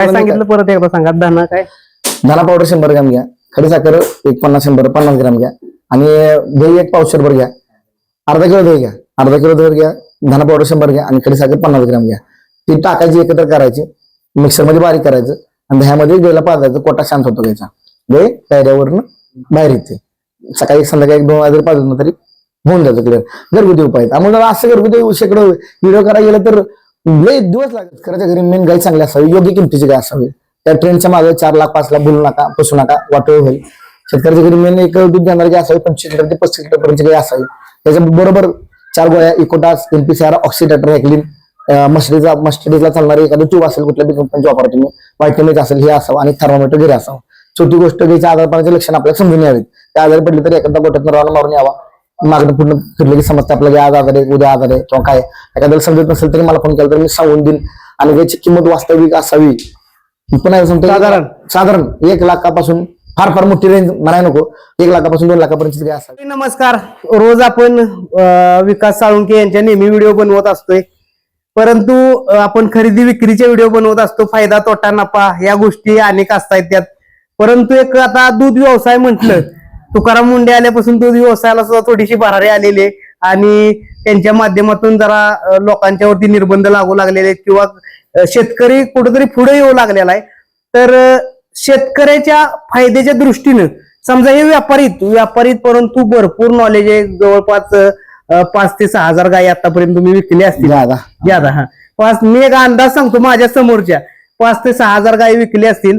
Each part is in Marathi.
काय सांगितलं परत एकदा सांगा. धना काय? धना पावडर 100 ग्रॅम घ्या. खडी साखर 50 ग्रॅम घ्या. आणि दही 1 पावशेरभर घ्या. अर्धा किलो दही घ्या. अर्धा किलो दही घ्या. धना पावडर 100 घ्या आणि खडी साखर 50 ग्रॅम घ्या. ती टाकायची, एकत्र करायची, मिक्सर मध्ये बारीक करायचं आणि दह्यामध्ये दहीला पाजायचं. कोटा शांत होतो घ्यायचा. दही प्यायल्यावरनं बाहेर येते. सकाळी संध्याकाळी 1-2 वाजता पाजलं तरी होऊन जातं क्लिअर. घरगुती उपाय. त्यामुळे असं घरगुती शेकडो व्हिडिओ करायला गेलं तर लय दिवस लागतात. खरंच्या घरी मेन गाई चांगली असावी, योग्य किमतीची गाय असावी. त्या ट्रेनच्या मागे 4 लाख 5 लाख बोलू नका, फसू नका, वाटोळ होईल. शेतकऱ्याच्या घरी मेन एक दूध देणारी गाय असावी, 25 लिटर ते 35 लिटर पर्यंत गाय असावी. त्याच्या बरोबर 4 गोळ्या इकोटास, एनपीसीआर, ऑक्सिडेटर, हॅकलिन, मस्टडीजला चालणारी एखादं ट्यूब असेल, कुठल्या बी कंपनीची वापरा तुम्ही, व्हायटमिन असेल हे असावं आणि थर्मामीटर घरी असावं. छोटी गोष्ट गायच्या आजारपणाचे लक्षण आपल्याला समजून यावेत. त्या आजारी पडली तर एखादा गोठ्यात रावण मारून यावा. मागणं पूर्ण फिरले की समजते आपल्याला आज आजार आहे, उद्या आजार आहे किंवा काय. एखाद्याला समजत नसेल तरी मला फोन केला तर मी सांगून देईन. आणि गायची किंमत वास्तविक असावी. पुन्हा सांगतो, साधारण 1 लाखापासून फार मोठी रेंज म्हणाय नको, 1 लाखापासून 2 लाखापर्यंत गाय असावी. नमस्कार. रोज आपण विकास साळुंखे यांच्या नेहमी व्हिडिओ बनवत असतोय, परंतु आपण खरेदी विक्रीचे व्हिडिओ बनवत असतो. फायदा तोटा नफा या गोष्टी अनेक असतात त्यात. परंतु एक आता दूध व्यवसाय म्हटलं, तुकाराम मुंडे आल्यापासून दूध व्यवसायाला सुद्धा थोडीशी भरारी आलेली आहे आणि त्यांच्या माध्यमातून जरा लोकांच्यावरती निर्बंध लागू लागलेले आहेत किंवा शेतकरी कुठेतरी पुढे येऊ लागलेला आहे. तर शेतकऱ्याच्या फायद्याच्या दृष्टीनं समजा हे व्यापारीत परंतु भरपूर नॉलेज आहे. जवळपास 5 ते 6 हजार गायी आतापर्यंत तुम्ही विकल्या असतील. ज्यादा हा मी एक अंदाज सांगतो माझ्या समोरच्या 5 ते 6 हजार गायी विकल्या असतील.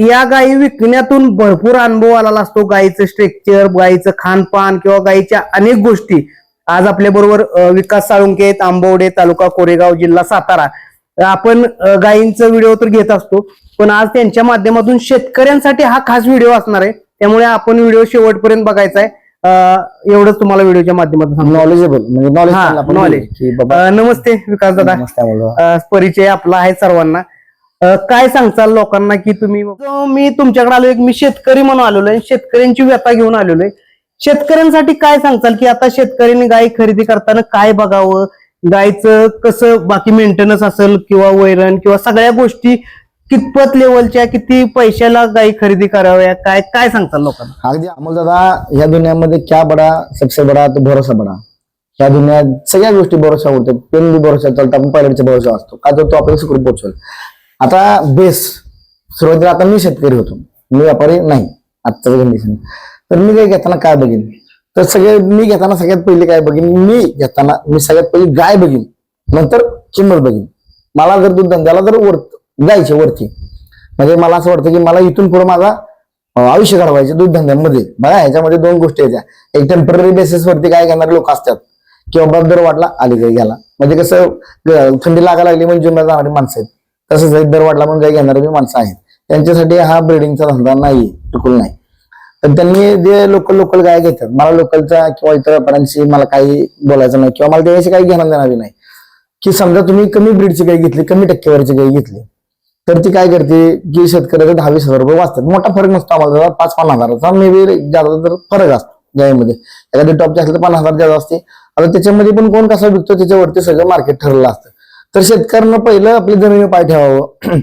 या गायी विकण्यातून भरपूर अनुभव आलेला असतो. गायीचं स्ट्रक्चर, गायीचं खानपान किंवा गायीच्या अनेक गोष्टी. आज आपल्या बरोबर विकास साळुंखे आहेत, आंबवडे, तालुका कोरेगाव, जिल्हा सातारा. आपण गायींचा व्हिडिओ तर घेत असतो, पण आज त्यांच्या माध्यमातून शेतकऱ्यांसाठी हा खास व्हिडिओ असणार आहे. त्यामुळे आपण व्हिडिओ शेवटपर्यंत बघायचा आहे. एवढंच तुम्हाला व्हिडिओच्या माध्यमातून नॉलेजेबल नॉलेज. नमस्ते विकास दादा. परिचय आपला आहे सर्वांना. काय सांगचाल लोकांना की मी तुमच्याकडे आलोय, मी शेतकरी म्हणून आलेलो आहे, शेतकऱ्यांची व्यथा घेऊन आलेलो आहे. शेतकऱ्यांसाठी काय सांगचाल की आता शेतकऱ्यांनी गाय खरेदी करताना काय बघावं, गायचं कसं बाकी मेंटेनन्स असेल किंवा वैरण किंवा सगळ्या गोष्टी कितपत लेवलच्या, किती पैशाला गायी खरेदी कराव्या, काय काय सांगताल लोकांना? अगदी अमोल दादा, ह्या दुनियामध्ये क्या बडा सबसे बडा तो भरोसा बडा. ह्या दुनियात सगळ्या गोष्टी भरोसा होते. पेन बी भरोसा चालतो, आपण पायलटचा भरोसा असतो का तो आपल्याला सुखरूप पोहोचवेल. आता बेस सुरुवातीला आता मी शेतकरी होतो, मी व्यापारी नाही आजच्या कंडिशन. तर मी काय घेताना काय बघीन, तर मी घेताना सगळ्यात पहिले काय बघीन, मी सगळ्यात पहिली गाय बघीन, नंतर किंमत बघीन. मला जर दूध धंद्याला जर जायचे वरती, म्हणजे मला असं वाटतं की मला इथून पुढे माझा आयुष्य घडवायचे दूध धंद्यामध्ये. बघा ह्याच्यामध्ये 2 गोष्टी येत्या. एक टेम्पररी बेसिस वरती काय घेणारे लोक असतात किंवा दर वाढला आली गाय घ्यायला, म्हणजे कसं थंडी लागायला लागली म्हणजे जाणारी माणसं आहेत. तसंच दर वाढला म्हणून गाय घेणारी माणसं आहेत. त्यांच्यासाठी हा ब्रीडिंगचा धंदा नाही, बिलकुल नाही. तर त्यांनी जे लोकल गाय घेतात, मला लोकलच्या किंवा इतर व्यापाऱ्यांशी मला काही बोलायचं नाही किंवा मला त्याची काही घेणं देणारी नाही. की समजा तुम्ही कमी ब्रीडची गाय घेतली, कमी टक्केवारीची गाय घेतली, तर ती काय करते की शेतकऱ्याचे 10-20 हजार रुपये वाचतात. मोठा फरक नसतो आम्हाला, 5-50 हजाराचा मे बी जादा तर फरक असतो गायीमध्ये. एखादी टॉपची असली तर 50 हजार जादा असते. आता त्याच्यामध्ये पण कोण कसा विकतो त्याच्यावरती सगळं मार्केट ठरलेलं असतं. तर शेतकऱ्यांना पहिलं आपली जमिनीवर पाय ठेवावं.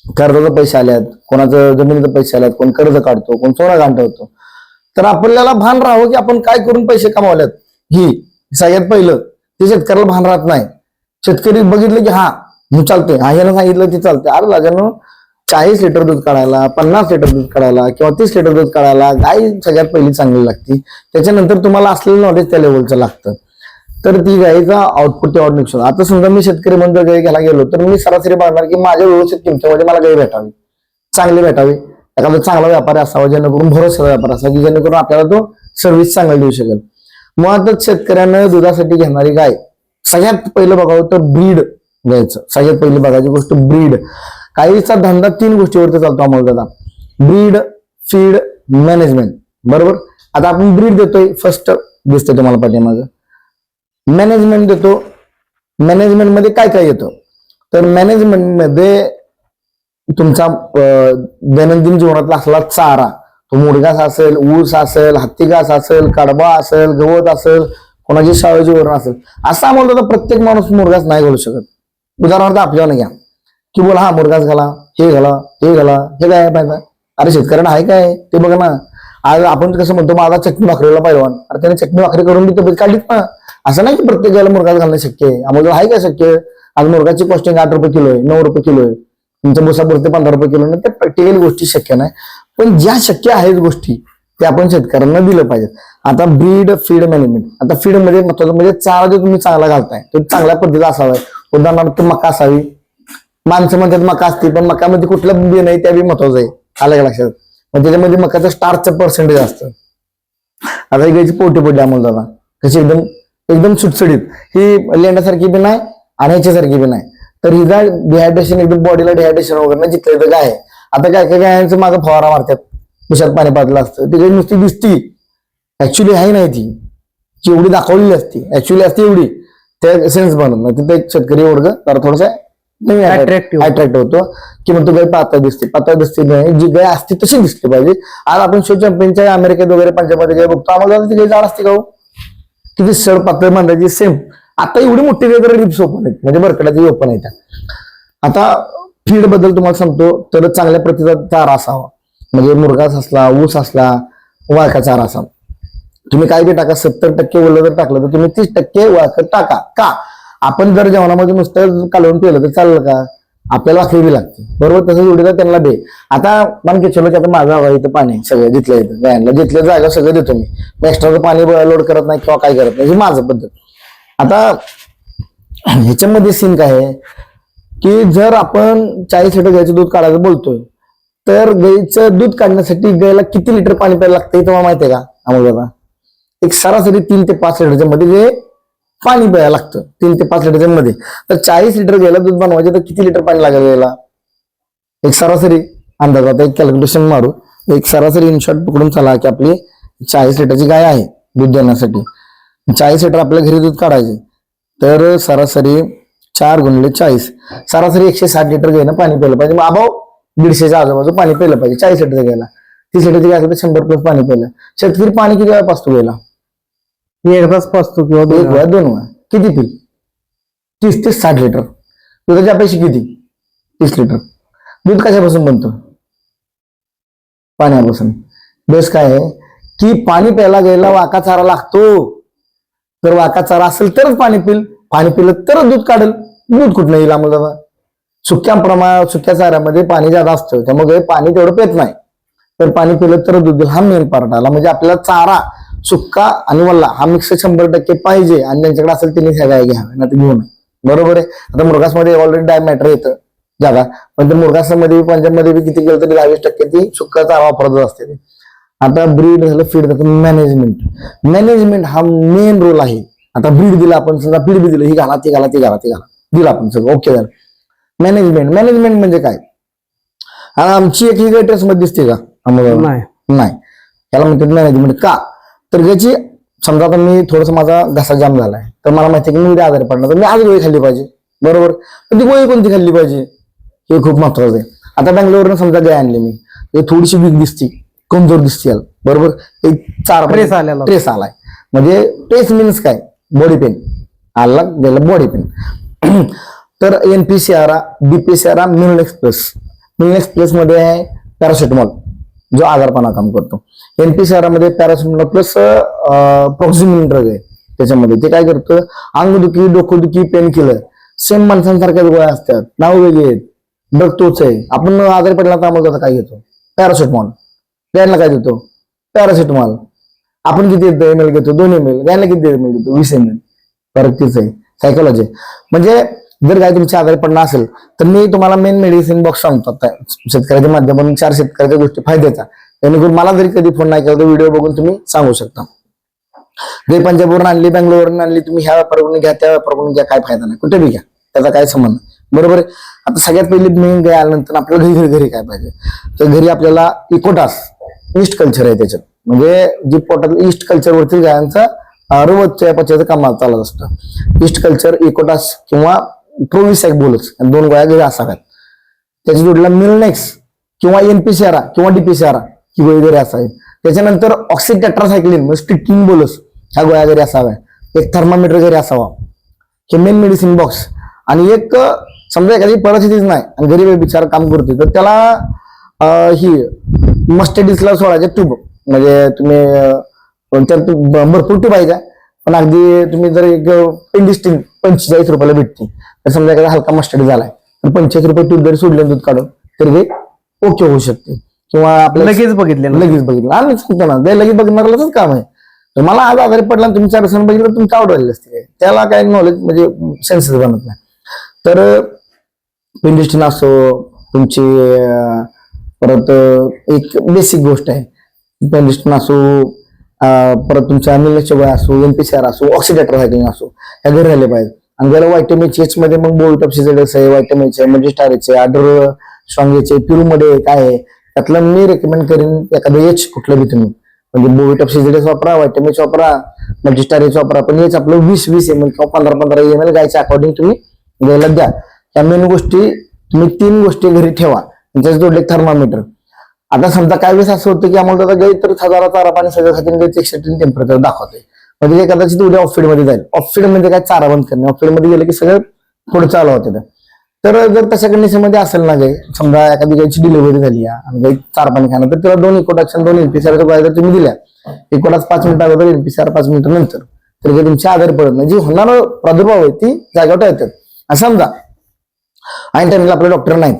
कर्जाचे पैसे आल्यात, कोणाचं जमिनीचे पैसे आल्यात, कोण कर्ज काढतो, कोण सोना गहाण ठेवतो. तर आपल्याला भान राहावं की आपण काय करून पैसे कमावल्यात, ही सगळ्यात पहिलं. ते शेतकऱ्याला भान राहत नाही. शेतकरी बघितलं की हा चालते, हा यानं सांगितलं ते चालते. अरे राजानं 40 लिटर दूध काढायला, 50 लिटर दूध काढायला किंवा 30 लिटर दूध काढायला गाय सगळ्यात पहिली चांगली लागते. त्याच्यानंतर तुम्हाला असलेलं नॉलेज त्या लेवलचं लागतं. तर ती गायीचा आउटपुट तेवढं निघतो. आता समजा मी शेतकरी म्हणून गाय घ्यायला गेलो तर मी सरासरी बघणार की माझ्या व्यवस्थित किमतीमध्ये मला गाय भेटावी, चांगली भेटावी. एखादा चांगला व्यापारी असावा, जेणेकरून भरोसा व्यापार असावा की जेणेकरून आपल्याला तो सर्व्हिस चांगली देऊ शकेल. मुळातच शेतकऱ्यानं दुधासाठी घेणारी गाय सगळ्यात पहिलं बघावं तर ब्रीड घ्यायचं. सगळ्यात पहिली बघायची गोष्ट ब्रीड. गायीचा धंदा 3 गोष्टीवरती चालतो आम्हाला दादा: ब्रीड, फीड, मॅनेजमेंट. बरोबर. आता आपण ब्रीड देतोय, फर्स्ट दिसतंय तुम्हाला पाठीमागं. मॅनेजमेंट देतो. मॅनेजमेंट मध्ये काय काय येतं, तर मॅनेजमेंट मध्ये तुमचा दैनंदिन जीवनातला असला चारा, तो मुरघास असेल, ऊस असेल, हत्तीघास असेल, कडबा असेल, गवत असेल, कोणाची शाळेची वरण असेल. असं आम्हाला प्रत्येक माणूस मुरघास नाही घालू शकत. उदाहरणार्थ आपल्याला घ्या, की बोला हा मुरगास घाला, हे घाला, हे घाला, हे काय पाहिजे. अरे शेतकऱ्यांना आहे काय ते बघा ना. आज आपण कसं म्हणतो माझा चटणी भाकरीला पैलवान, अरे त्याने चटणी भाकरी करून ती तब्येत काढलीत ना. असं नाही की प्रत्येकाला मुरगास घालणं शक्य आहे. आम्हाला आहे काय शक्य. आज मुरगाची कॉस्टिंग 8 रुपये किलो आहे, 9 रुपये किलो आहे, तुमच्या भुसापुरते 15 रुपये किलो नाही. त्या प्रॅक्टिकल गोष्टी शक्य नाही, पण ज्या शक्य आहेत गोष्टी त्या आपण शेतकऱ्यांना दिलं पाहिजे. आता ब्रीड फीड मॅनेजमेंट. आता फीड मध्ये महत्वाचं म्हणजे चारा जो तुम्ही चांगला घालताय तो चांगल्या पद्धतीचा असावा. उदाहरणार्थ मका असावी. माणसं म्हणतात मका असते, पण मकामध्ये कुठलं बी नाही त्या बी महत्वाचं आहे. आलं का लक्षात. मग त्याच्यामध्ये मकाचं स्टार्चचं पर्सेंटेज असतं. आता ही पोटी पडली आम्हाला दादा कशी एकदम एकदम सुटसुडीत, ही लेंडासारखी बी नाही आणि ह्याच्यासारखी बी नाही. तर हिचा डिहायड्रेशन एकदम बॉडीला डिहायड्रेशन वगैरे नाही जिथलं इथं काय आहे. आता काय काय गायांचं मागं फवारा मारतात, विषात पाणी पाजलं असतं, ती काही नुसती दिसती, ऍक्च्युली आहे नाही ती जेवढी दाखवलेली असती ऍक्च्युली असते एवढी त्या सेन्स बनत नाही. तिथे एक शेतकरी वर्ग जरा थोडासा अट्रॅक्टिव्ह होतो की म्हणतो गाय पातळ दिसते नाही, जी गाय असते तशी दिसली पाहिजे. आज आपण शो चॅम्पियनच्या अमेरिकेत वगैरे पंजाबमध्ये गाय बघतो, आम्हाला ती गाय जाड असते का हो, किती सड पातळ मांडायची सेम. आता एवढी मोठी गाय तर रिप्स ओपन आहेत, म्हणजे बरकडाची ओपन आहेत. आता फीड बद्दल तुम्हाला सांगतो तर चांगल्या प्रतीचा चारा असावा, म्हणजे मुरघास असला, ऊस असला, वाळका चारा असावा. तुम्ही काय बी टाका, 70% ओलं जर टाकलं तर तुम्ही 30% वाळकट टाका. का आपण जर जेवणामध्ये नुसतं कालवून केलं तर चाललं का, आपल्याला भाकरी बी लागते बरोबर. तसं एवढी तर त्यांना दे. आता मन की चलो की आता माझा हवा इथं पाणी सगळं जिथलं इथं गायांना जिथल्या जागा सगळं देतो मी एक्स्ट्राचं पाणी लोड करत नाही किंवा काय करत नाही, ही माझं पद्धत. आता ह्याच्यामध्ये सीन काय आहे की जर आपण 40 लिटर गायचं दूध काढायचं बोलतोय तर गाईचं दूध काढण्यासाठी गायला किती लिटर पाणी प्यायला लागतं हे तुम्हाला माहिती आहे का आम्हाला. एक सरासरी 3 ते 5 लिटरच्या मध्ये जे पाणी प्यायला लागतं 3 ते 5 लिटरच्या मध्ये. तर 40 लिटर गायला दूध बनवायचे तर किती लिटर पाणी लागेल गायला, एक सरासरी अंदाज. आता एक कॅल्क्युलेशन मारू, एक सरासरी इनशॉर्ट पकडून चला की आपली 40 लिटरची गाय आहे दूध देण्यासाठी. 40 लिटर आपल्या घरी दूध काढायचे तर सरासरी 4 गुणिले 40 सरासरी 160 लिटर गायनं पाणी प्यायलं पाहिजे. अभाव 150च्या आजूबाजू पाणी प्यायलं पाहिजे 40 लिटर गायला. 30 लिटरची गाय तर 100+ पाणी प्यायलं. शेतकरी पाणी किती वेळा पाचतो गायला, एकदाच पाचतो किंवा 1 वेळा 2 वेळा. किती पिल 30 ते 60 लिटर. दुधाची अपेक्षा किती 30 लिटर. दूध कशापासून बनतं, पाण्यापासून. बेस काय आहे की पाणी प्यायला गेला वाका चारा लागतो. जर वाका चारा असेल तरच पाणी पिलं तरच दूध काढेल. दूध कुठं येईल आम्हाला. सुक्या चाऱ्यामध्ये पाणी जादा असतं त्यामुळे पाणी तेवढं पेत नाही, तर पाणी पिलं तर दूध देईल. हा मेन पार्ट आला. म्हणजे आपल्याला चारा सुक्का आणि वल्ला हा मिक्स 100% पाहिजे आणि ज्यांच्याकडे असेल त्यांनी ह्या गाय घ्यावे ना, ते घेऊ नये बरोबर आहे. आता मुरघासमध्ये ऑलरेडी डायमॅटर येतं जागा, पण ते मुरघासमध्ये पंजाबमध्ये किती केलं तरी 22% ती सुक्का चारा वापरत असते. आता ब्रीड झालं, फीड झालं, मॅनेजमेंट हा मेन रोल आहे. आता ब्रीड दिला आपण, समजा फीड बी दिलं, ही घाला ते घाला दिला आपण सगळं ओके झालं. मॅनेजमेंट म्हणजे काय, आमची एक ही टेस्ट मध्ये दिसते का आम्हाला नाही. त्याला म्हणतात मॅनेजमेंट. का तर याची समजा आता मी थोडस माझा घसा जाम झालाय तर मला माहिती आहे की मी उद्या आजारी पडणार, तर मी आज गोळी खाल्ली पाहिजे बरोबर. पण ती गोळी कोणती खाल्ली पाहिजे हे खूप महत्वाचं आहे. आता बँगलोरनं समजा गाय आणली मी, थोडीशी वीक दिसती, कमजोर दिसते बरोबर. एक 4 ट्रेस आलाय. म्हणजे ट्रेस मीन्स काय, बॉडी पेन आला गेला बॉडी पेन. तर NPCR DPCR मिलनेक्स प्लस मध्ये आहे पॅरासिटामॉल जो आजारपणा काम करतो. NPCR मध्ये पॅरासिटामॉल प्लस प्रॉक्सिमिन ड्रग आहे त्याच्यामध्ये. ते काय करतं, अंगदुखी, डोकंदुखी, पेन किलर सेम माणसांसारख्याच गोळ्या असतात, नाव वेगळे आहेत, ड्रग तोच आहे. आपण आजारी पडला तर आम्हाला काय घेतो, पॅरासिटामॉल. गायला काय देतो, पॅरासिटामॉल. आपण किती ml घेतो, 2 ml. गायला किती ml घेतो, 20 ml. फरक तीच आहे, सायकोलॉजी. म्हणजे जर गाय तुमची आजारी पडणार असेल तर मी तुम्हाला मेन मेडिसिन बॉक्स सांगतो शेतकऱ्याच्या माध्यमातून 4 शेतकऱ्याच्या गोष्टी फायद्याचा, जेणेकरून मला जरी कधी फोन नाही केला तर व्हिडिओ बघून तुम्ही सांगू शकता. गाय पंजाबवरून आणली, बँगलोरवरून आणली, तुम्ही ह्या व्यापाराकडून घ्या त्या व्यापाराकडून घ्या, काय फायदा नाही, कुठे बी घ्या, त्याचा काय संबंध बरोबर आहे. आता सगळ्यात पहिली मेन गाय आल्यानंतर आपल्याला घरी काय पाहिजे, तर घरी आपल्याला इकोटास ईस्ट कल्चर आहे त्याच्यात. म्हणजे जी पोटात ईस्ट कल्चरवरती गायांचा रोजच्या पचायचं काम चालत असतं. ईस्ट कल्चर, इकोटास किंवा प्रोविसॅक बोलच 2 गोळ्या घरी असाव्यात. त्याच्या जोडीला मिलनेक्स किंवा NPCR किंवा DPCR ही गोळी घरी असावी. त्याच्यानंतर ऑक्सिटेट्रासायक्लिन म्हणजे स्टिकिंग बोलस ह्या गोळ्या घरी असाव्या. एक थर्मामीटर घरी असावा, हे मेन मेडिसिन बॉक्स. आणि एक समजा एखादी परिस्थितीच नाही आणि गरीब आहे बिचारा काम करते तर त्याला ही मस्टडीजला सोडायचे ट्यूब म्हणजे तुम्ही त्यात भरपूर ट्यूब आहे का पण अगदी तुम्ही जर एक पेंडिस्टिन 45 रुपयाला भेटते तर समजा एखादा हलका मस्टडी झालाय तर 45 रुपये ट्यूब जरी सोडले दूध काढून तरी ते ओके होऊ शकते किंवा आपल्या लगेच बघितले ना. लगेच बघितलं आम्ही सांगतो ना ते लगेच बघणारच काम आहे तर मला आज आजारी पडला आणि तुम्ही 4 दिवसांनी बघितलं तर तुमचं आवड असते काय त्याला काय नॉलेज म्हणजे सेन्सेस बनत नाही तर पेंडिस्टिन असो तुमची परत एक बेसिक गोष्ट आहे पेंडिस्टिन असो परत तुमच्या अनिलच्या गोळ्या असो NPCR असो ऑक्सिडेटर सायक्लिंग असो ह्या घरी राहिले पाहिजे आणि जर व्हायटमिन एच मध्ये मग बोल्टॉप्सिजेडस आहे व्हायटमिन आहे मजेस्टारेचे आडर स्ट्रॉंगेचे पिरू मध्ये काय आहे त्यातलं मी रेकमेंड करेन एखादं एच कुठलं बी तुम्ही म्हणजे बोल्टॉप्सिजेडस वापरा व्हायटमिन वापरा मजेस्टारेच वापरा पण हेच आपलं 20-20 ml किंवा 15-15 ml गायच्या अकॉर्डिंग तुम्ही द्यायला द्या या मेन गोष्टी तुम्ही 3 गोष्टी घरी ठेवा त्याच्याच जोडले थर्मामीटर आता समजा काय वेळेस असं होतं की आम्हाला गाई तर हजारा चारा पाणी सगळं खात्याने गायचं एक्स्ट्रीम टेम्परेचर दाखवते म्हणजे ते कदाचित उद्या ऑफफीड मध्ये जाईल ऑफफीड म्हणजे काय चारा बंद करणे ऑफफीड मध्ये गेलं की सगळं पुढे चालू होते तर जर तशा कंडिशनमध्ये असेल ना गाई समजा एखादी गायची डिलिव्हरी झाली आणि गाई चार पाणी खाणं तर त्याला 2 इकोटॅक्शन 2 NPCR गोळ्या जर तुम्ही दिल्या इकोटाच 5 मिनिटं अगोदर NPCR 5 मिनिटं नंतर तर काही तुमची आजारी पडत नाही जी होणार प्रादुर्भाव आहे ती जागेवर येतात असं समजा ऐन टाइमला आपले डॉक्टर नाहीत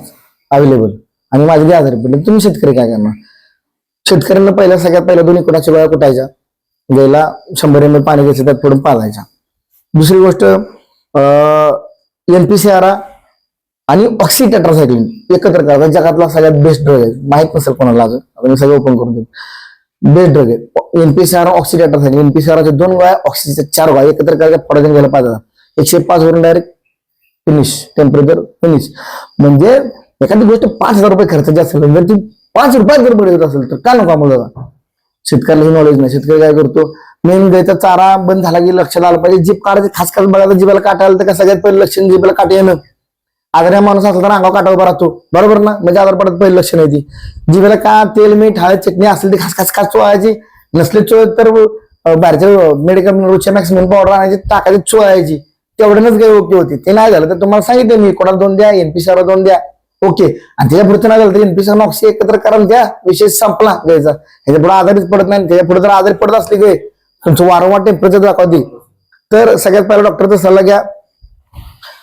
अवेलेबल आणि माझे आजारी पडले तुम्ही शेतकरी काय करणार शेतकऱ्यांना पहिल्या सगळ्यात पहिल्या 2 इकोटाच्या गोळ्या कुटायच्या गायला 100 ml पाणी घ्यायचं त्यात थोडं पाजायच्या दुसरी गोष्ट NPCR आणि ऑक्सिटेट्रासायक्लिन एकत्र करायचं जगातला सगळ्यात बेस्ट ड्रग आहे माहित नसेल कोणाला अजून आपण सगळं ओपन करून देऊ बेस्ट ड्रग आहे NPCR ऑक्सिडेटरसाठी NPCRच्या 2 गोळ्या ऑक्सिजनच्या 4 गोळ्या एकत्र करायच्या फॉर्जन घ्यायला पाहिजे 105 वरून डायरेक्ट फिनिश टेम्परेचर फिनिश म्हणजे एखादी गोष्ट 5,000 रुपये खर्चाची असेल जर ती 5 रुपयात जर बढत असेल तर का नको आम्हाला शेतकऱ्याला नॉलेज नाही शेतकरी काय करतो मेन गायचा चारा बंद झाला की लक्षात आलं पाहिजे जीभ काढायचं खास खास बघायला जिभाला काटा आलं तर सगळ्यात पहिलं लक्षण जिभाला काटा येणं आजाऱ्या माणूस असला तर अंगावर काटा उभा राहतो बरोबर ना म्हणजे आजार पडत पहिलं लक्षण आहे ती जिभेला का तेल मीठ हळद चटणी असेल ती खास खास खास चोळायची नसले चोळत तर बाहेरच्या मेडिकल रुच्या मॅक्सिमम पावडर आणायची टाकायची चोळायची तेवढ्यानंच काही ओके होती ते नाही झालं तर तुम्हाला सांगितलं मी कोणाला 2 द्या NPCR 2 द्या ओके आणि त्याच्या पुढे नाही झालं तर NPCR ऑक्सी एकत्र करा द्या विषय संपला घ्यायचा ह्याच्या पुढे आजारीच पडत नाही त्याच्या पुढे जर आजारी पडत असले की तुमचं वारंवार टेम्परेचर दाखवते तर सगळ्यात पहिला डॉक्टरचा सल्ला घ्या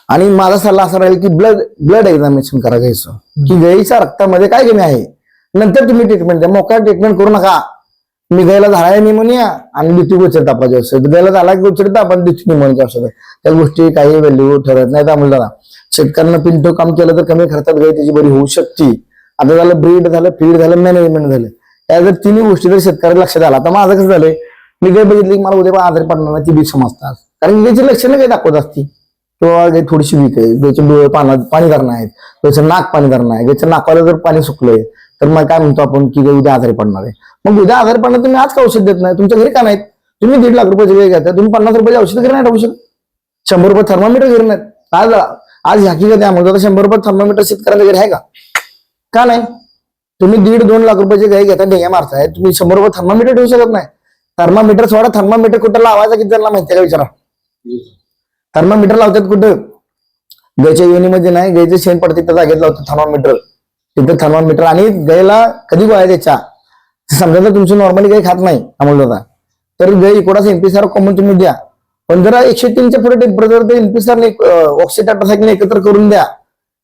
आणि माझा सल्ला असा राहील की ब्लड एक्झामिनेशन करा घ्यायचं की गाईच्या रक्तामध्ये काय कमी आहे नंतर तुम्ही ट्रीटमेंट द्या मोका ट्रीटमेंट करू नका मी गायला झालाय निमोनिया आणि द्वितीय गोचर तापाचे औषध गायला झाला गोचर ताप आणि द्वितीय निमोनियाचे औषध त्या गोष्टी काही व्हॅल्यू ठरत नाही त्यामुळे शेतकऱ्यांना पिंटो काम केलं तर कमी खर्चात गाय त्याची बरी होऊ शकते आता झालं ब्रीड झालं फीड झालं मॅनेजमेंट झालं या जर 3 गोष्टी जर शेतकऱ्याला लक्षात आला तर माझं कसं झालंय मी गाय बघितली की मला उद्या आजारी पडणार नाही ती बी समजतात कारण गायची लक्षणं काही दाखवत असती किंवा गाय थोडीशी वीक आहे गायचे डोळे पाणी धरणं आहेत गायचं नाक पाणी धरणं आहे गायच्या नाकाला जर पाणी सुकलंय तर मग काय म्हणतो आपण की गाय उद्या आजारी पडणार आहे मग उद्या आजारी पडणार तुम्ही आज का औषध देत नाही तुमच्या घरी का नाहीत तुम्ही 1.5 लाख रुपयाची गाय घेता तुम्ही 50 रुपयाची औषध घरी नाही टाकू शकत 100 रुपये थर्मामीटर घरी नाहीत आज हकीकत आहे म्हणजे 100 रुपये थर्मामीटर शेतकऱ्यांच्या घरी आहे का नाही तुम्ही 1.5-2 लाख रुपयाची गाय घेता ढेंग्या मारताय तुम्ही 100 रुपये थर्मामीटर ठेवू शकत नाही थर्मामीटर सोडा थर्मामीटर कुठं लावायचा किती जणांना माहिती का विचारा थर्मामीटर लावतात कुठं गायच्या योनीमध्ये नाही गायचे शेण पडते त्या जागेत लावतात थर्मामीटर तिथं थर्मामीटर आणि गायला कधी गोळ्या द्यायच्या समजा जर तुमची नॉर्मली गाय खात नाही अमोल तर गाय इकोडाच NPCR कॉमन तुम्ही द्या पण जरा 103च्या पुढे टेम्परेचर ते NPCR ऑक्सिडेटरसायक्लिन एकत्र करून द्या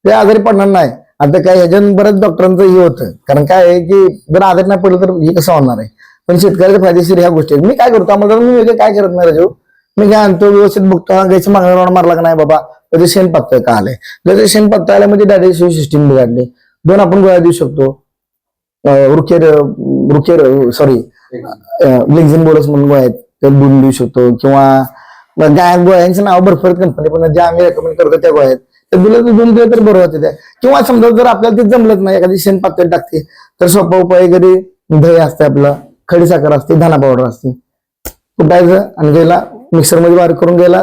ते आजारी पडणार नाही आता काय ह्याच्यानं बऱ्याच डॉक्टरांचं हे होतं कारण काय आहे की जर आजारी नाही पडलं तर हे कसं होणार आहे पण शेतकऱ्याच्या फायदेशीर ह्या गोष्टी मी काय करतो आम्हाला मी वेगळं काय करत नाही राजू मी काय आणतो व्यवस्थित बघतो हा गायचं मागणं मारला का नाही बाबा त्याचे शेण पत्ता का आलंय जर शेण पत्ता आल्यामध्ये डायजेस्टिव्ह सिस्टीम बिघडली 2 आपण गोळ्या देऊ शकतो रुकेर सॉरी लेक्झिन बोलस म्हणून गोळ्या आहेत ते बुन देऊ शकतो किंवा गाय गोळ्यांचं नाव भरपूर कंपनी पण ज्या आम्ही रेकमेंड करतो त्या गोळ्या आहेत तर दिलं तर 2 दिलं तर बरं होते त्या किंवा समजा जर आपल्याला ते जमलंच नाही एखादी शेण पातळ टाकते तर सोपा उपाय घरी दही असते आपलं खडी साखर असते धना पावडर असते कुटायचं आणि गेला मिक्सर मध्ये बारीक करून गेला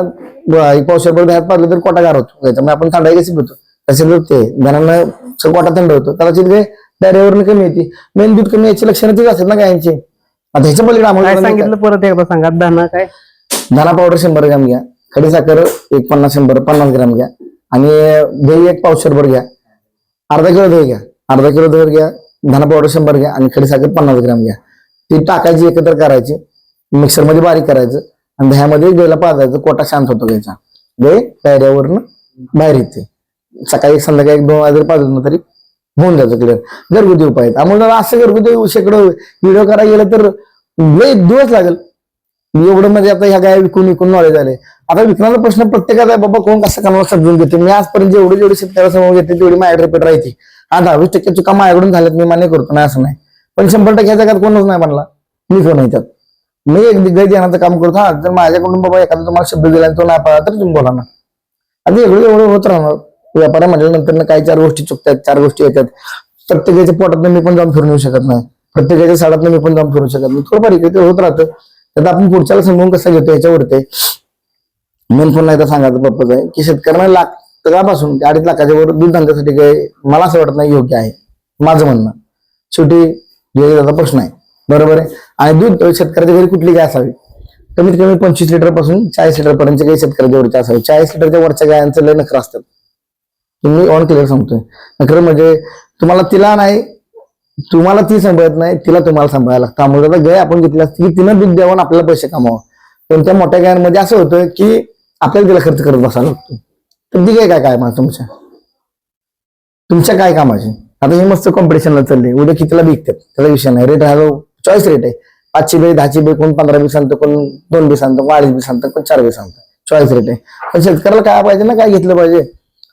1 पावशेर दह्यात पाडलं तर कोटा गार होतो त्याच्यामुळे आपण थंडाई कशी पितो तसे ते धनानं कोटा थंड होतो कदाचित काय डायरेवरनं कमी येते मेन दूध कमी याची लक्षणं तीच असतात ना गायांची आता ह्याच्या पलीकडे आम्हाला सांगितलं परत एकदा सांगा धना काय धना पावडर 100 ग्रॅम घ्या खडी साखर 50 ग्रॅम घ्या आणि दही एक पावशेरभर घ्या, अर्धा किलो दही घ्या, अर्धा किलो दही घ्या, धना पावडर 100 घ्या आणि खडीसाखर 50 ग्रॅम घ्या. ती टाकायची, एकत्र करायची, मिक्सरमध्ये बारीक करायचं आणि दह्यामध्ये दहीला पाजायचं. कोटा शांत होतो घ्यायचा, दही पायऱ्यावरनं बाहेर येते. सकाळी संध्याकाळी 1-2 वाजता पाजलं तरी होऊन जायचं क्लिअर. घरगुती उपाय आहेत. आम्हाला असं घरगुती शेकडं व्हिडिओ करायला गेलं तर लय दिवस लागेल. एवढं म्हणजे आता ह्या गाय विकून नॉलेज आले. आता विकण्याचा प्रश्न प्रत्येकाचा आहे, बाबा कोण कसं कामाला समजून घेते. मी आजपर्यंत जेवढी शेतकऱ्यासमोर घेते तेवढी माझ्या रिपीट राहायची. हा 10-20% चुका माझ्याकडून झाल्यात, मी मान्य करतो, नाही असं नाही. पण 100% ह्या जगात कोणच नाही म्हणला, मी कोण आहे त्यात. मी एक दिग्गज देण्याचं काम करतो. हा जर माझ्याकडून बाबा एखादा तुम्हाला शब्द दिला आणि तो नाही पाळला तर तुम्ही बोला ना. आणि एवढं होत राहणार. व्यापारा म्हटल्यानंतर काही 4 गोष्टी चुकतात, 4 गोष्टी येतात. प्रत्येकाच्या पोटात मी पण जाऊन फिरून येऊ शकत नाही, प्रत्येकाच्या साडात मी पण जाऊन फिरू शकत नाही. थोडंफार इकडे होत राहतं. त्यात आपण पुढच्याला समजून कसं घेतो याच्यावरती मेन पण नाही तर सांगायचं पर्पज आहे की शेतकऱ्यांना लाखापासून 2.5 लाखाच्या वर दूध धंद्यासाठी काही मला असं वाटत नाही योग्य आहे, माझं म्हणणं. शेवटी त्याचा प्रश्न आहे, बरोबर आहे. आणि दूध शेतकऱ्याच्या घरी कुठली गाय असावी, कमीत कमी 25 लिटर पासून 40 लिटर पर्यंत काही शेतकऱ्याच्या वरची असावी. 40 लिटरच्या वरच्या गायांचं लय नखरं असतात. तुम्ही ऑन क्लिअर सांगतोय. नखरं म्हणजे तुम्हाला ती सांभाळत नाही, तिला तुम्हाला सांभाळायला लागतं. त्यामुळे गाय आपण घेतली असते की तिनं दूध द्यावं आपल्याला पैसे कमावं. पण त्या मोठ्या गायांमध्ये असं होतं की आपल्याला तिला खर्च करत बसायला लागतो. तर ती गाय काय मग तुमच्या काय कामाची. आता हे मस्त कॉम्पिटिशनला चालले, उद्या कितीला विकतात त्याचा विषय नाही. रेट हा चॉईस रेट आहे. 5ची बाई 10ची बाई, कोण 15 बी सांगतं, कोण 2 बी सांगतं, कोण 2.5 बी सांगतं, कोण 4 बी सांगतं. चॉईस रेट आहे. पण शेतकऱ्याला काय पाहिजे ना, काय घेतलं पाहिजे.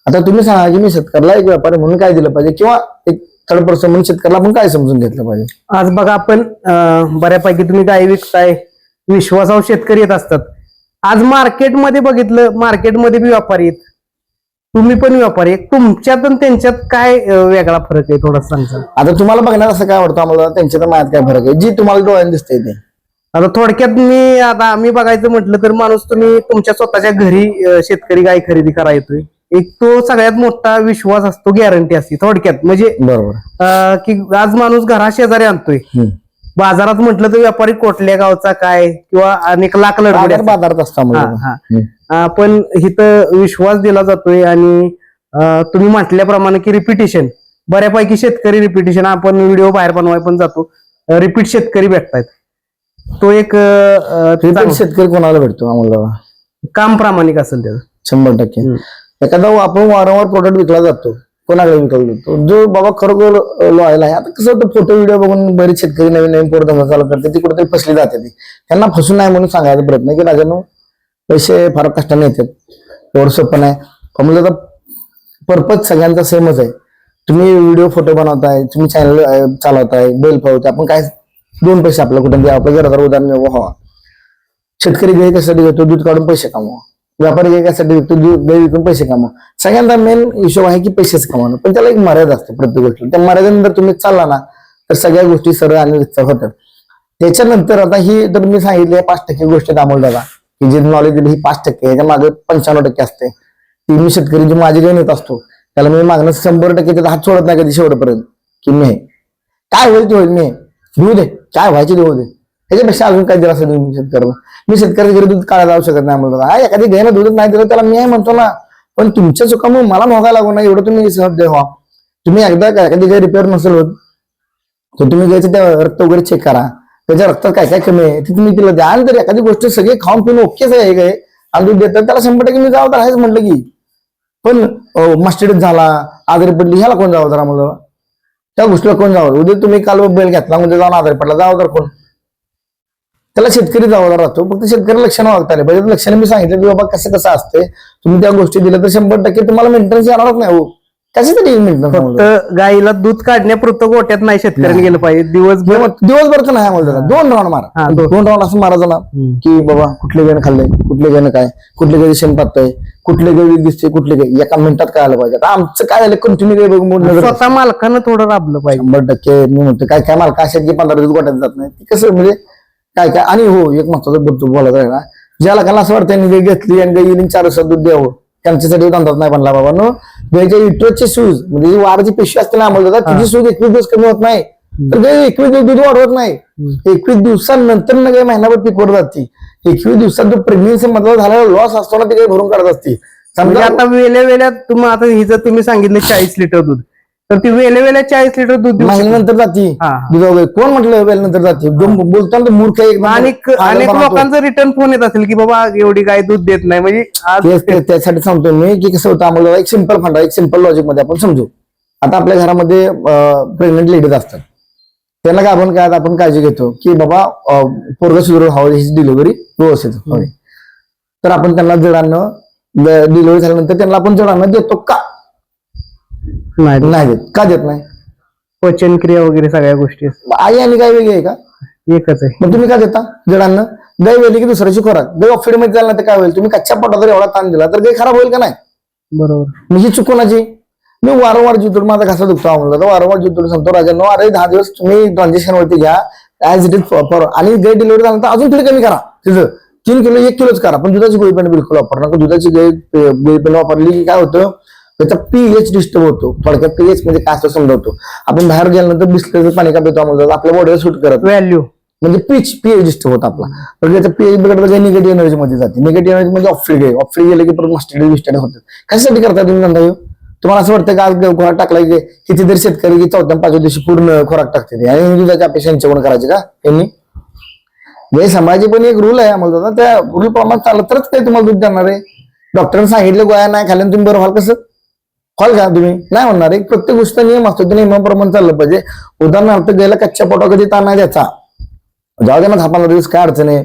आता तुम्ही सांगा की मी शेतकऱ्याला एक व्यापारी म्हणून काय दिलं पाहिजे, किंवा एक थर्ड पर्सन म्हणून शेतकऱ्याला आपण काय समजून घेतलं पाहिजे. आज बघा आपण बऱ्यापैकी तुम्ही गाय विकताय, विश्वासावर शेतकरी येत असतात. आज मार्केटमध्ये बघितलं, मार्केटमध्ये बी व्यापारी आहेत, तुम्ही पण व्यापारी आहे. तुमच्यात आणि त्यांच्यात काय वेगळा फरक आहे थोडा सांगा. आता तुम्हाला बघण्यात असं काय वाटतं आम्हाला, त्यांच्यात माझ्यात काय फरक आहे जी तुम्हाला डोळ्याने दिसते ते. आता थोडक्यात आता आम्ही बघायचं म्हटलं तर माणूस तुम्ही तुमच्या स्वतःच्या घरी शेतकरी गाय खरेदी करा येतोय, एक तो सगळ्यात मोठा विश्वास असतो, गॅरंटी असते थोडक्यात. म्हणजे बरोबर की आज माणूस घरा शेजारी आणतोय, बाजारात म्हटलं तर व्यापारी कुठल्या गावचा काय किंवा अनेक लाख लढवडे बाजारात असता. पण इथं विश्वास दिला जातोय. आणि तुम्ही म्हटल्याप्रमाणे की रिपिटेशन, बऱ्यापैकी शेतकरी रिपिटेशन, आपण व्हिडिओ बाहेर बनवाय पण जातो, रिपीट शेतकरी भेटतायत. तो एक शेतकरी कोणाला भेटतो आम्हाला, काम प्रामाणिक असेल त्याचं 100%. एखादा आपण वारंवार प्रोडक्ट विकला जातो, कोणाकडे विकला जातो जो बाबा खरोखर लॉयल आहे. आता कसं होतं, फोटो व्हिडिओ बघून बरेच शेतकरी नवीन पोरधंदा चालू करते, ती कुठेतरी फसली जाते. त्यांना फसून नाही म्हणून सांगायचा प्रयत्न की राजानो पैसे फार कष्टाने येतात, एवढं सोपं नाही. म्हणजे आता पर्पज सगळ्यांचा सेमच आहे. तुम्ही व्हिडिओ फोटो बनवताय, तुम्ही चॅनल चालवताय, बेल फळवताय, आपण काय 2 पैसे आपल्या कुठे द्या, आपल्या घरात उदाहरण व्हावा. शेतकरी गाय कशासाठी घेतो, दूध काढून पैसे कमवा. व्यापारी गाय कशासाठी विकतो, दूध गाय विकून पैसे कमवा. सगळ्यांचा मेन हिशोब आहे की पैसेच कमावणं. पण त्याला एक मर्यादा असते प्रत्येक गोष्टी. त्या मर्यादेनंतर तुम्ही चालला ना तर सगळ्या गोष्टी सरळ आणि रितसर होतात. त्याच्यानंतर आता ही तर मी सांगितली 5% गोष्ट दामोल दादा की जे नॉलेज दिली ही 5%, ह्याच्या मागे 95% असते. ती मी शेतकरी जे माझे घेऊन येत असतो त्याला मी मागणं 100% त्याचा हात सोडत नाही कधी शेवटपर्यंत की मी काय होईल ते होईल, मी देऊ दे, काय व्हायचे देऊ दे. त्याच्यापेक्षा अजून काय दिला असेल मी शेतकऱ्याला. मी शेतकऱ्याच्या घरी दूध काढायला जाऊ शकत नाही म्हणतो. हा एखादी गायला दूधच नाही दिलं त्याला मी आहे म्हणतो ना, पण तुमच्या चुकामुळे मला मोगायला लागू ना, एवढं तुम्ही सहज व्हा. तुम्ही एकदा एखादी गाय रिपेअर नसेल होत तर तुम्ही गायचं त्या रक्त वगैरे चेक करा, त्याच्या रक्तात काय काय कमी आहे ते तुम्ही तिला द्या. आणि जर एखादी गोष्ट सगळी खाऊन पिऊन ओकेच आहे गाय आणि दूध देतात त्याला 100% मी जबाबदार आहेच म्हटलं की. पण मास्टिडच झाला, आजारी पडली, ह्याला कोण जबाबदार आम्हाला, त्या गोष्टीला कोण जबाबदार. उद्या तुम्ही काल बैल घेतला म्हणजे जाऊन आजारी पडला, जबाबदार कोण, त्याला शेतकरी जबाबदार राहतो. फक्त शेतकरी लक्षणं वागता आले पाहिजे. लक्षणे मी सांगितलं की बाबा कसं कसं असते, तुम्ही त्या गोष्टी दिल्या तर 100% तुम्हाला मेंटेनन्स येणारच नाही. हो कशासाठी मेंटेनन्स, फक्त गाईला दूध काढण्यापुरतं गोट्यात नाही शेतकऱ्यांनी गेलं पाहिजे. दिवसभरचं नाही म्हणलं 2 राऊंड मारा, 2 राऊंड असं मारायचं ना की बाबा कुठले गायनं खाल्लंय, कुठले गायनं काय, कुठले गाय शेण पाहतंय, कुठले गाय दिसते, कुठले गाय, एका मिनिटात काय आलं पाहिजे. आता आमचं काय झालं, कंटिन्यू गाय बघून स्वतः मालकानं थोडं राबलं पाहिजे. 100% मी म्हणतो काय काय मालका असेल की 15 दिवस गोट्यात जात नाही, कसं म्हणजे काय काय. आणि हो एक महत्वाचं बोलतो बोलायचं आहे ना, ज्या लोकांना असं वाटतं गाय घेतली आणि गाय येईल 4 दिवसात दूध द्यावं, त्यांच्यासाठी अंदाज नाही बनला बाबा. नो गायच्या युट्रोजचे शूज म्हणजे वाराची पिशवी असते ना आम्हाला तिची शूज 21 दिवस कमी होत नाही, तर गाय 21 दिवस दूध वाढवत नाही. 21 दिवसांनंतर ना गाय महिनाभर पिकवत जाते. 21 दिवसात जो प्रेग्नेन्सी मधला झालेला लॉस असतो ना ते गाय भरून काढत असते. म्हणजे समजा आता वेल्या वेल्या तुम्ही आता हिचं तुम्ही सांगितलं 40 लिटर दूध, तर ती वेल्या वेल्या 40 लिटर दूध देऊ शकते. महिन्यानंतर जाती हा. दुधावर. कोण म्हटलं वेळेनंतर जाते? बोलताना तर मूर्ख आहे एकदम. अनेक पागल बनवतो. लोकांचा रिटर्न फोन येत असेल की बाबा एवढी गाय दूध देत नाही, म्हणजे आज त्यासाठी सांगतो मी की कसं होतं, आम्हाला एक सिंपल फंडा, एक सिंपल लॉजिक मध्ये आपण समजू. आता आपल्या घरामध्ये प्रेग्नेंट लेडीज असतात, त्यांना काय आपण काळजी घेतो की बाबा पोरगं सुरू हवं, ही डिलिव्हरी व्यवस्थित हवी. तर आपण त्यांना जडांना डिलिव्हरी झाल्यानंतर त्यांना आपण जडांना देतो का? नाही देत. का देत नाही? पचन क्रिया वगैरे सगळ्या गोष्टी आई आणि गाय वेगळी आहे का? एकच आहे. मग तुम्ही का देता जडांना? गाय वेली की दुसऱ्याची खोराक. गाय ऑफिड मध्ये झाला तर काय होईल? तुम्ही कच्च्या पोटात जर एवढा ताण दिला तर गाय खराब होईल का नाही? बरोबर. मग ही चुकूनाची. मी वारंवार जितून माझा घसा दुखतो आम्हाला, वारंवार जितून सांगतो राजांनो, अरे 10 दिवस तुम्ही ट्रान्झॅक्शन वरती घ्या ऍज इट इज फॉर, आणि गाय डिलिव्हरी झाल्यानंतर अजून थोडी कमी करा. तिथं 3 किलो 1 किलोच करा, पण दुधाची गोळी पण बिलकुल वापरू नका. दुधाची गोळी पण वापरली की काय होतं, त्याचा पीएच डिस्टर्ब होतो. थोडक्यात पीएच म्हणजे काय असं समजवतो. आपण बाहेर गेल्यानंतर बिस्लरीचं पाणी का पितो आम्हाला, आपल्या बॉडीला सूट करत व्हॅल्यू म्हणजे पीएच डिस्टर्ब होता आपला. तर त्याचा पीएच बिघडलं, निगेटिव्ह एनर्जी मध्ये जाते. निगेटिव्ह एनर्जी म्हणजे ऑफ गेले की परत मस्टडी विस्टडी होतात. कशासाठी करता तुम्ही धंदा? तुम्हाला असं वाटतं का आज खोराक टाकला की किती तरी शेतकरी की 4थ्या 5व्या दिवशी पूर्ण खोराक टाकते आणि दुधाच्या अपेक्षा यांच्याकडून करायची का यांनी? म्हणजे समाजाची पण एक रूल आहे आम्हाला, त्या रूल प्रमाणे चाललं तरच काही तुम्हाला दूध देणार आहे. डॉक्टरने सांगितलं गोळ्या नाही खाल्ल्याने तुम्ही बरं व्हाल कसं? व्हाल का तुम्ही? नाही होणार. एक प्रत्येक गोष्ट नियम असतो, त्या नियमाप्रमाणे चाललं पाहिजे. उदाहरणार्थ गेला कच्च्या पोटा कधी ताण नाही द्यायचा. जाऊ दे ना 10-15 दिवस, काय अडचण आहे.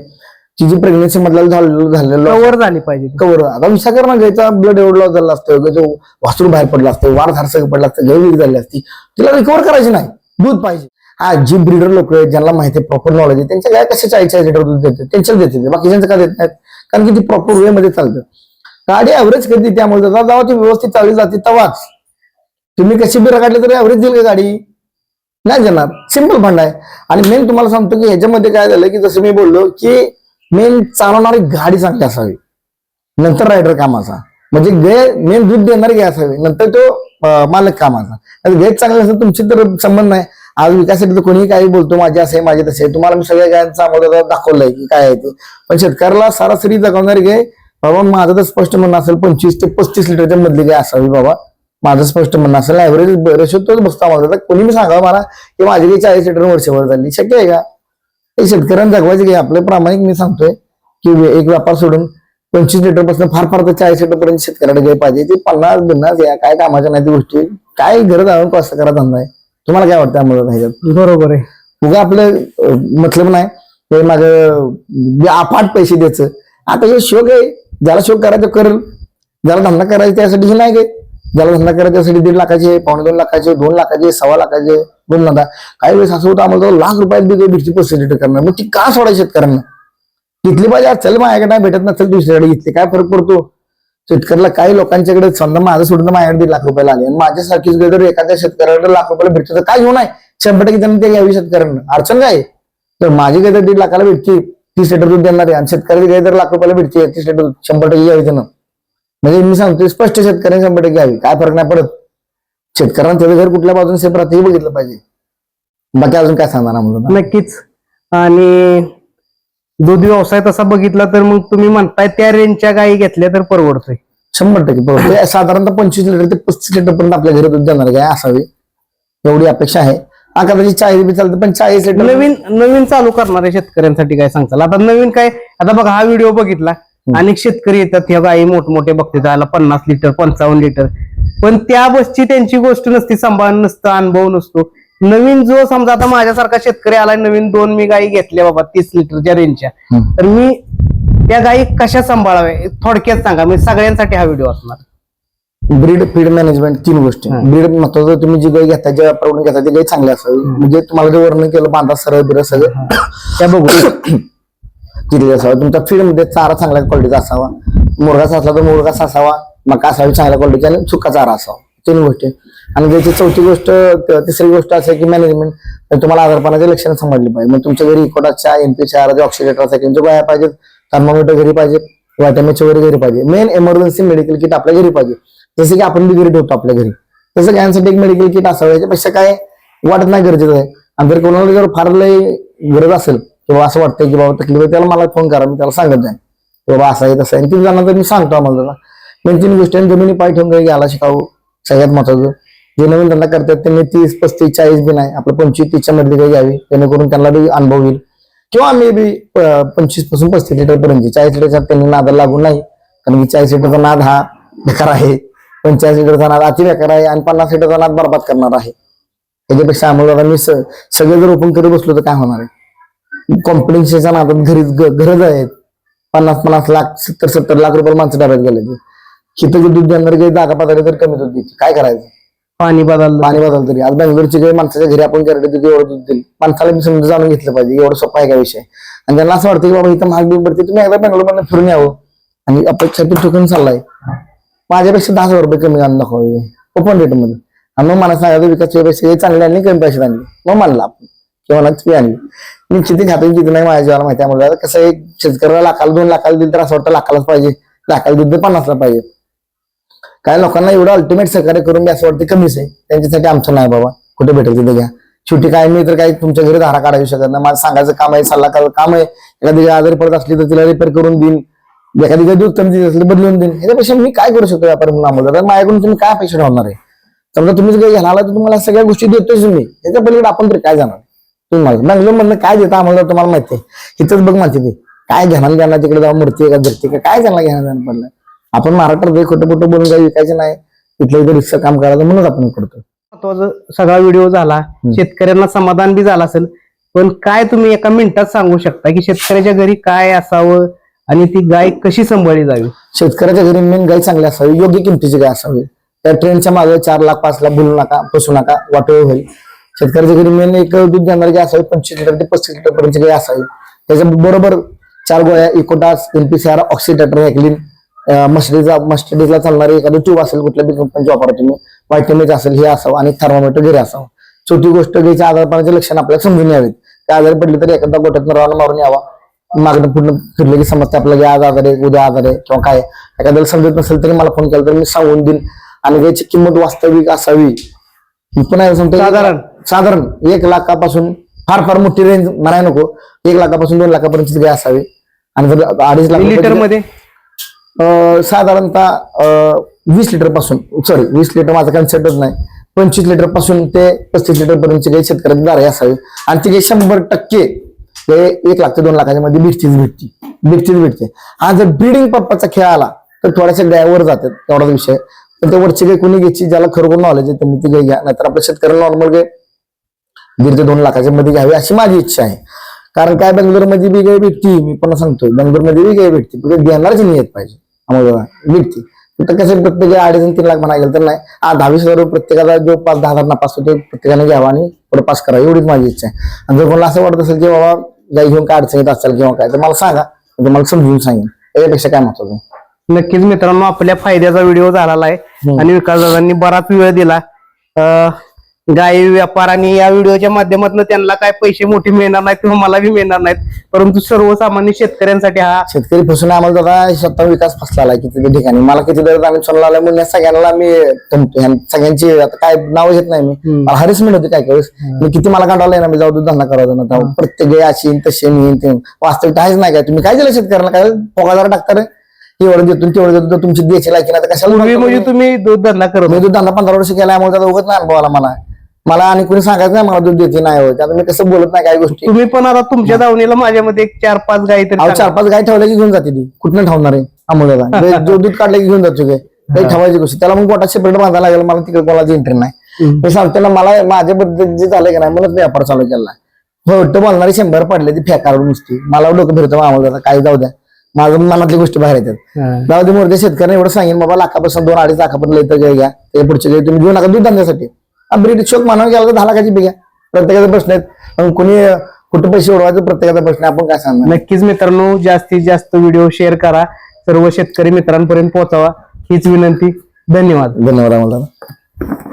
तिची प्रेग्नेन्सी मधला झालेलं कव्हर झाली पाहिजे. कवर. आता विचार कर ना, गायचा ब्लड एवढं लॉस झाला असतं, वासरू बाहेर पडला असतं, वाढ धारसक पडला असतं, गाय वीक झाली असती, तिला रिकवर करायची नाही, दूध पाहिजे. हा, जी ब्रीडर लोक आहेत ज्यांना माहिती आहे, प्रॉपर नॉलेज आहे, त्यांच्या गाय कशा 40 लिटर दूध देते, त्यांच्याच देते, बाकीच्यांचं का देत नाहीत? कारण की ती प्रॉपर वे मध्ये चालतं. गाडी ऍव्हरेज कधी त्यामुळे जेव्हा ती व्यवस्थित चालली जाते तेव्हाच. तुम्ही कशी बिरा काढली तरी ऍव्हरेज देईल का गाडी? नाही देणार. सिंपल फंड आहे. आणि मेन तुम्हाला सांगतो की ह्याच्यामध्ये काय झालं की जसं मी बोललो की मेन चालवणारी गाडी चांगली असावी, नंतर रायडर कामाचा. म्हणजे गाय मेन दूध देणारी गाय असावी, नंतर तो मालक कामाचा. गाय चांगली असेल तुमची तर संबंध नाही. आज विकासासाठी तर कोणीही काही बोलतो, माझे असे माझे तसे. तुम्हाला मी सगळ्या गायांचा आम्हाला दाखवलंय की काय आहे ते. पण शेतकऱ्याला सरासरी जगवणारी गाय बाबा, माझं तर स्पष्ट म्हणणं असेल 25 ते 35 लिटरच्या मधली गाय असावी बाबा. माझं स्पष्ट म्हणणं असेल. ऍव्हरेज रेशो तोच बसतो आम्हाला. कोणी मी सांगा मला की माझी गाय 40 लिटर वर्षभर झाली, शक्य आहे का? हे शेतकऱ्यांना जगवायचे गाय आपलं प्रामाणिक मी सांगतोय की एक व्यापार सोडून 25 लिटर पासून फार फार तर 40 लिटर पर्यंत शेतकऱ्याला गाय पाहिजे. ते 50-50 या काय कामाच्या नाही गोष्टी, काय गरज आहे कष्ट करा धंदा आहे. तुम्हाला काय वाटतं आम्हाला ह्याच्यात? बरोबर आहे. उगा आपलं मतलब नाही ते माझं अफाट पैसे द्यायचं. आता हे शोक आहे, ज्याला शोक करायचं करेल, ज्याला धंदा करायचा त्यासाठी हे नाही गे. ज्याला धंदा करायचा त्यासाठी 1.5 लाखाचे, 2.25 लाखाचे, 2 लाखाचे, 1.25 लाखाचे दोन धंदा. काही वेळेस असं होतं आम्हाला लाख रुपयात बी भेटची फॅसिलिटी करणार, मग ती का सोडायची शेतकऱ्यांना? घेतली पाहिजे. चल माझ्याकडे नाही भेटत नसेल दुसऱ्याकडे घेतली, काय फरक पडतो शेतकऱ्याला? काही लोकांच्याकडे समजा माझं सोडून माझ्याकडे 1.5 लाख रुपये आले, आणि माझ्यासारखीच जर एखाद्या शेतकऱ्याकडे लाख रुपयाला भेटतो तर काय घेऊन आहे? 100% त्यांना ते घ्यावी शेतकऱ्यांना. अडचण काय? तर माझी गाय तर 1.5 लाखाला भेटते, 30 लिटर दूध देणार आहे, आणि शेतकऱ्याची गाय तर लाख रुपयाला भेटते 30 लिटर दूध, 100% घ्यावी त्यांना. म्हणजे मी सांगतो स्पष्ट, शेतकऱ्यांनी 100% घ्यावी, काय फरक नाही पडत. शेतकऱ्यांना त्याचं घर कुठल्या बाजूने सेफ राहते हे बघितलं पाहिजे. बाकी अजून काय सांगणार आम्हाला? नक्कीच. आणि दूध व्यवसाय तसा बघितला तर मग तुम्ही म्हणताय त्या रेंजच्या गायी घेतल्या तर परवडतोय. 100% परवडतोय. साधारणतः 25 लिटर ते 35 लिटर पर्यंत आपल्या घरी दूध देणार गाय असावी, एवढी अपेक्षा आहे. हा, कदाचित 40 बी चालतं, पण 40 लिटर नवीन चालू करणाऱ्या शेतकऱ्यांसाठी काय सांगताल? आता नवीन काय, आता बघा हा व्हिडिओ बघितला, अनेक शेतकरी येतात, ह्या गायी मोठमोठे बघते, त्याला 50 लिटर 55 लिटर, पण त्या बसची त्यांची गोष्ट नसती, सांभाळ नसतं, अनुभव नसतो. नवीन जो समजा आता माझ्यासारखा शेतकरी आलाय, नवीन 2 मी गायी घेतल्या बाबा 30 लिटरच्या रेंजच्या, तर मी त्या गायी कशा सांभाळाव्या थोडक्यात सांगा. म्हणजे सगळ्यांसाठी हा व्हिडिओ असणार. ब्रीड, फीड मॅनेजमेंट, 3 गोष्टी. ब्रीड महत्वाचं, तुम्ही जी गाय घेता, ज्या प्रॉब्लेम घेता ती गाय चांगली असावी. म्हणजे तुम्हाला जे वर्णन केलं, बांधा सरळ बिरं सगळं त्या बघू किती असावं. तुमच्या फीड मध्ये चारा चांगल्या क्वालिटीचा असावा. मुरगाचा असला तर मुरगाचा असावा, मका असावी चांगल्या क्वालिटीचा, आणि सुका चारा असावा. 3 गोष्टी. आणि त्याची चौथी गोष्ट, तिसरी गोष्ट अशी आहे की मॅनेजमेंट. तुम्हाला आजारपणाचे लक्षणं समजली पाहिजे. मग तुमच्या घरी इकोडाच्या, MP4, ऑक्सिडेटर सायकलच्या गोळ्या पाहिजेत, थर्मामीटर घरी पाहिजे, व्हिटॅमिनचे वगैरे घरी पाहिजे. मेन इमर्जन्सी मेडिकल किट आपल्या घरी पाहिजे, जसं की आपण बी घरी ठेवतो आपल्या घरी, तसं गायांसाठी एक मेडिकल किट असावं. याच्यापेक्षा काय वाटत नाही, गरजेचं आहे. आणि जर कोणाला जर फार लय गरज असेल किंवा असं वाटतंय की बाबा तकलीफ आहे, त्याला मला फोन करा, मी त्याला सांगत जाईन की बाबा असं आहे तसं आहे. 3 जणांना तर मी सांगतो आम्हाला मेन तीन गोष्टी आणि जमिनी पाय ठेवून घ्यायला शिकावं सगळ्यात महत्वाचं. जे नवीन धंदा करतात त्यांनी 30, 35, 40 बी नाही आपलं 25, 30च्या मधली काही घ्यावी जेणेकरून त्यांना बी अनुभव येईल. किंवा मे बी 25 पासून 35 लिटर पर्यंत 40 लिटरच्या त्यांनी नादाला लागू नाही. कारण की 40 लिटरचा नाद हा बेकार आहे, 45 लिटरचा नाद अति बेकार आहे आणि 50 लिटरचा नाद बरबाद करणार आहे. त्याच्यापेक्षा आम्हाला मी सगळे जर ओपन करून बसलो तर काय होणार आहे. कॉम्पिटिशनच्या नादात गरज आहेत 50-50 लाख 70-70 लाख रुपये माणसं डब्यात गेले. तिथं दूध देणार काही जागा पातळी तर कमी दूध देते, काय करायचं. पाणी बदल तरी आज बेंगलोरची काही माणसाच्या घरी आपण करडे तिथे एवढं दूध देईल. माणसाला मी समजा जाणून घेतलं पाहिजे एवढं सोपा आहे का विषय. आणि त्यांना असं वाटतं की बाबा इथं महाग दूध पडते, तुम्ही एकदा बेंगलोर फिरून यावं आणि अपेक्षा ठिकाण चाललाय माझ्यापेक्षा 10,000 रुपये कमी आणून दाखवावे ओपन रेट मध्ये. आणि मग मला सांगायचं विकास पैसे चांगले आणले कमी पैसे आणले मग मानला आपण किंवा ती आणली. मी किती खातो किती नाही माझ्या जीवाला माहिती आहे. कसं एक शेतकऱ्याला लाखाला 2 लाखाला दिलं तर असं वाटतं लाखालाच पाहिजे, लाखाला दिलं तर 50ला पाहिजे. काय लोकांना एवढं अल्टिमेट सहकार्य करून बी असं वाटतं कमीच आहे, त्यांच्यासाठी आमचं नाही बाबा कुठे भेटेल तिथे घ्या. शेवटी काय मी तर काही तुमच्या घरी धारा काढायला शकत नाही. माझं सांगायचं काम आहे, सल्ला काम आहे. एखादी आजारी पडत असली तर तिला रिपेअर करून देईन, एखादी काही दूध कमी देत असली बदलून देईन. ह्याच्यापेक्षा मी काय करू शकतो व्यापारी म्हणून आम्हाला माझ्याकडून तुम्ही काय अपेक्षा ठेवणार आहे. समजा तुम्ही काही घेणार तर तुम्हाला सगळ्या गोष्टी देतोच मी, याच्या पलीकडे आपण तरी काय जाणार. तुम्हाला बेंगलोर मधनं काय देता आम्हाला तुम्हाला माहिती आहे. इथंच बघ माहिती ते काय घेणार तिकडे जाऊन मूर्ती आहे का धरती का काय त्यांना घेणार पडलं. आपण महाराष्ट्रात खोटं खोटं बोलून काही विकायचं नाही, तिथलं इथं रिक्षा काम करायचं म्हणून आपण करतो. महत्वाचा सगळा व्हिडिओ झाला, शेतकऱ्यांना समाधान बी झालं असेल. पण काय तुम्ही एका मिनिटात सांगू शकता की शेतकऱ्याच्या घरी काय असावं आणि ती गाय कशी सांभाळली जावी. शेतकऱ्याच्या घरी मेन गाय चांगली असावी, योग्य किमतीची गाय असावी. त्या ट्रेनच्या मागे 4 लाख 5 लाख बोलू नका, फसू नका, वाटोळ होईल. शेतकऱ्याच्या घरी मेन एक दूध देणारी गाय असावी, 25 लिटर ते 35 लिटर पर्यंत गाय असावी. त्याच्या बरोबर 4 गोळ्या इकोटास NPCR ऑक्सिडेटर हॅकलिन मस्टडीजला चालणारी एखादी ट्यूब असेल कुठल्या बी कंपनीची वापरा तुम्ही, व्हायटमिन असेल हे असावं आणि थर्मामीटर घरी असावं. छोटी गोष्ट गायच्या आजारपणाचे लक्षण आपल्याला समजून यावेत. त्या आजारी पडली तरी एखादा गोठ्यातून राऊंड मारून यावा, मागणं पूर्ण फिरले की समजते आपल्याला आज आजार आहे उद्या आजार आहे किंवा काय. एखाद्याला समजत नसेल तरी मला फोन केला तर मी सांगून देईन. आणि गायची किंमत वास्तविक असावी. पुन्हा सांगतो साधारण 1 लाखापासून फार मोठी रेंज म्हणाय नको, 1 लाखापासून 2 लाखापर्यंत गाय असावी. आणि जर 2.5 लाख लिटर मध्ये साधारणतः 20 लिटर पासून 20 लिटर माझा कन्सेप्टच नाही, 25 लिटर पासून ते 35 लिटर पर्यंतची गाय शेतकऱ्याची दारे असावी. आणि ती गाय 100% 1 लाख ते 2 लाखाच्या मध्ये भेटते. हा जर ब्रीडिंग पप्पाचा खेळ आला तर थोड्याशा गायवर जातात, तेवढाच विषय. पण ते वरची गाय कोणी घ्यायची ज्याला खरोखर नॉलेज आहे त्यांनी ती गाय घ्या, नाहीतर आपल्या शेतकऱ्याला नॉर्मल गाय 1.5 ते 2 लाखाच्या मध्ये घ्यावी अशी माझी इच्छा आहे. कारण काय बेंगलोरमध्ये बी गाय भेटती, मी पण सांगतोय बेंगलोरमध्ये बी गाय भेटते, घेणारच नियत पाहिजे आम्हाला भेटते. तर कसं प्रत्येक 2.5 ते 3 लाख म्हणायला गेलं तर नाही, 10-20 हजार प्रत्येकाला जो 5-10 हजार नफा असतो ते प्रत्येकाने घ्यावा आणि पुढे पास करावा एवढीच माझी इच्छा आहे. आणि जर कोणाला असं वाटत असेल की बाबा गाय घेऊन काय अडचण येत असेल किंवा काय तर मला सांगा, तुम्हाला समजून सांगेन. यापेक्षा काय महत्वाचं. नक्कीच मित्रांनो, आपल्या फायद्याचा व्हिडिओ झालेला आहे आणि विकास दादांनी बराच वेळ दिला. गाय व्यापार आणि या व्हिडिओच्या माध्यमातून त्यांना काय पैसे मोठे मिळणार नाहीत किंवा मला बी मिळणार नाहीत, परंतु सर्वसामान्य शेतकऱ्यांसाठी हा शेतकरी फसून आम्हाला दादा स्वतः विकास फसला किती ठिकाणी. मला किती दर आम्ही चालला म्हणून सगळ्यांना मी सगळ्यांची आता काय नाव घेत नाही मी, मला हॅरेसमेंट होते काय वेळेस. मी किती मला काढायला ना मी जाऊ धंदा करायचा ना, प्रत्येक गाय अशी तशी वास्तविक आहेच नाही. काय तुम्ही काय दिलं शेतकऱ्याला, काय पोगादार टाकता रे, एवढं देतो तेवढं देतो, तुमची द्यायची लायकी ना कशाला. म्हणजे तुम्ही दूध धंदा करत, मी दूध धंदा 15 वर्ष केला त्यामुळे उगत नाही अनुभवाला मला आणि कोणी सांगायचं नाही मला दूध देते नाही होत. आता मी कसं बोलत नाही काही गोष्टी. तुम्ही पण आता तुमच्या दावणीला माझ्यामध्ये 4-5 गाय तरी 4-5 गाय ठेवल्या की घेऊन जाते ती, कुठनं ठेवणार आहे अमोल्याला. जो दूध काढलं की घेऊन जातो काही ठेवायची गोष्ट, त्याला मग गोटा सेपरेट बांधायला लागेल. मला तिकडे कोणाची एंट्री नाही. मी सांगते ना मला माझ्याबद्दल जे झालं की नाही म्हणून मी व्यापार चालू केला. होतं बोलणारी 100 पडले ती फेकावर नुसती, मला डोकं फिरतं आम्हाला काय जाऊ द्या, माझ्या मनातली गोष्टी बाहेर येतात. जाऊ दे मोठ्या शेतकऱ्यांना एवढं सांगेन बाबा लाखापासून 2-2.5 लाखापर्यंत येतं गाय घ्या, ते पुढचे गाय तुम्ही घेऊ नका दूध धंद्यासाठी. ब्रीड शोक मानव गेला तर 10 लाखाची बी घ्या, प्रत्येकाचा प्रश्न आहेत. कोणी कुठे पैसे उडवायचे प्रत्येकाचा प्रश्न, आपण काय सांगणार. नक्कीच मित्रांनो, जास्तीत जास्त व्हिडिओ शेअर करा, सर्व शेतकरी मित्रांपर्यंत पोहोचावा हीच विनंती. धन्यवाद. धन्यवाद आम्हाला.